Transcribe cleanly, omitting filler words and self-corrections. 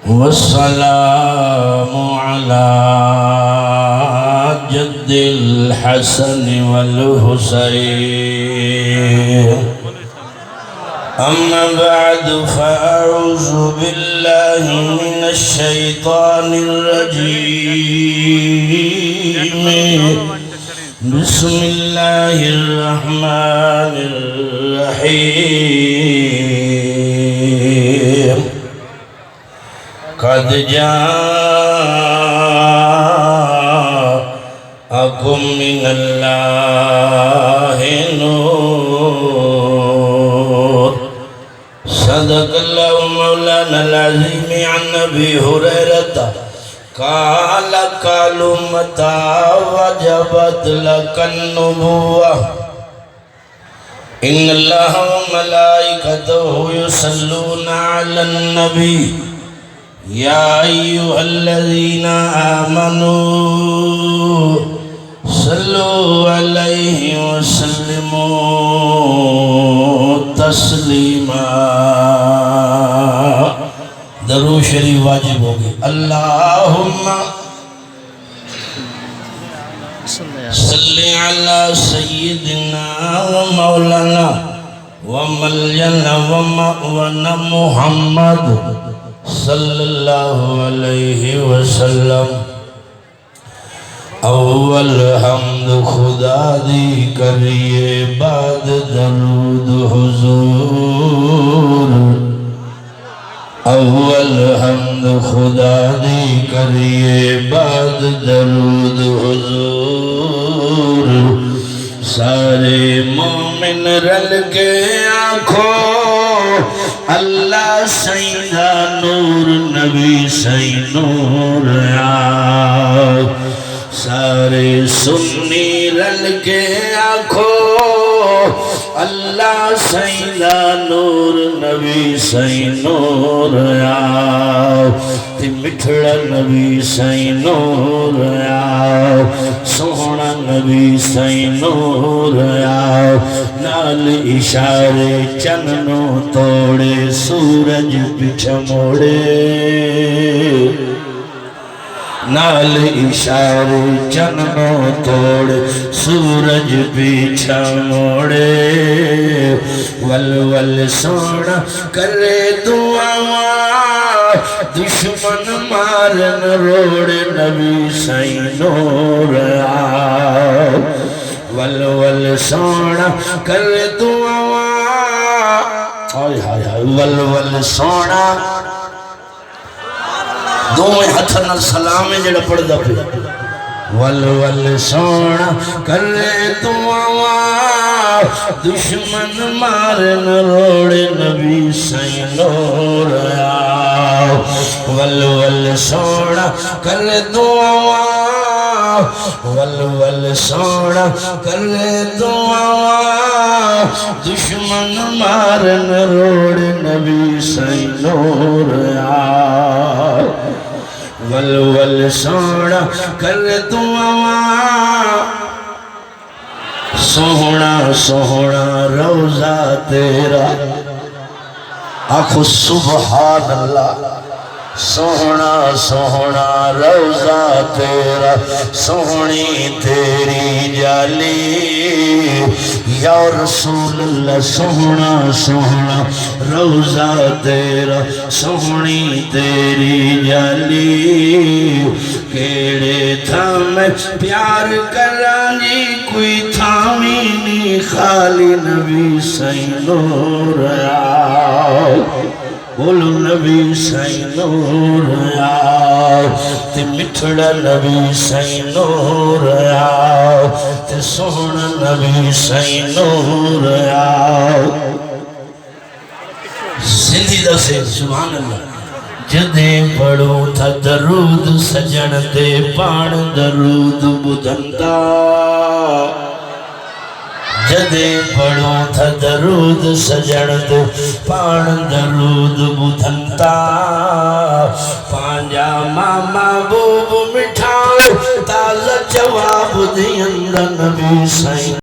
والسلام على جد الحسن والحسين أما بعد فأعوذ بالله من الشيطان الرجيم بسم الله الرحمن الرحيم قد جاءكم من الله نور صدق الله مولانا العظيم عن أبي هريرة قال قالوا متى وجبت لك النبوة إن الله وملائكته يصلون على النبي يا أيها الذين آمنوا صلوا عليه وسلموا تسليما درود شریف واجب ہوگی اللہم صلی علی سیدنا و مولانا و مولانا و مولانا محمد صلی اللہ علیہ وسلم اول حمد خدا دی کریے بعد درود حضور اول حمد خدا دی کریے بعد درود حضور سارے مومن رل کے آنکھوں اللہ سیدہ نور نبی سی نور آؤ سارے سنی رل کے آنکھوں اللہ سیدہ نور نبی سی نور آؤ تی مٹھڑا نبی سی نور آؤ سونا نبی سی نور آؤ نال اشارے چننوں توڑے سورج پچھ موڑے نال اشارے چننوں توڑے سورج پیچھا موڑے ول ول سونا کرے دعا دشمن مارن روڑ نبی سی نور آؤ ول ول سونا کرے دعا ول ول سونا دوئے ہتھن السلام جڑا پڑھ دا پہ ول ول سونا کرے دعا دشمن مارن روڑ نبی سی نور آؤ ول ول سونا کرے دعا ول ول سونا کرے دعا دشمن مارن روڑ نبی سی نور آؤ ول ول سونا کر دعا سونا سونا روزہ تیرا آنکھو سبحان اللہ سونا سونا روزہ تیرا سونی تیری جالی یا رسول اللہ سونا سونا روزہ تیرا سونی تیری جالی کیڑے تھا میں پیار کرانی کوئی تھامی نہیں خالی نبی سی نور آؤ بولو نبی سی نور آؤ تے مٹھڑا نبی سی نور آؤ تے سونا نبی سی نور آؤ زندی دا سے سبحان اللہ جدے پڑھو تھا درود سجن دے پان درود بدھندا جدے پڑھو تھا درود سجن دے پان درود بدھندا پانجا ماما بوب مٹھاؤ تازہ جواب دیندہ نبی سائن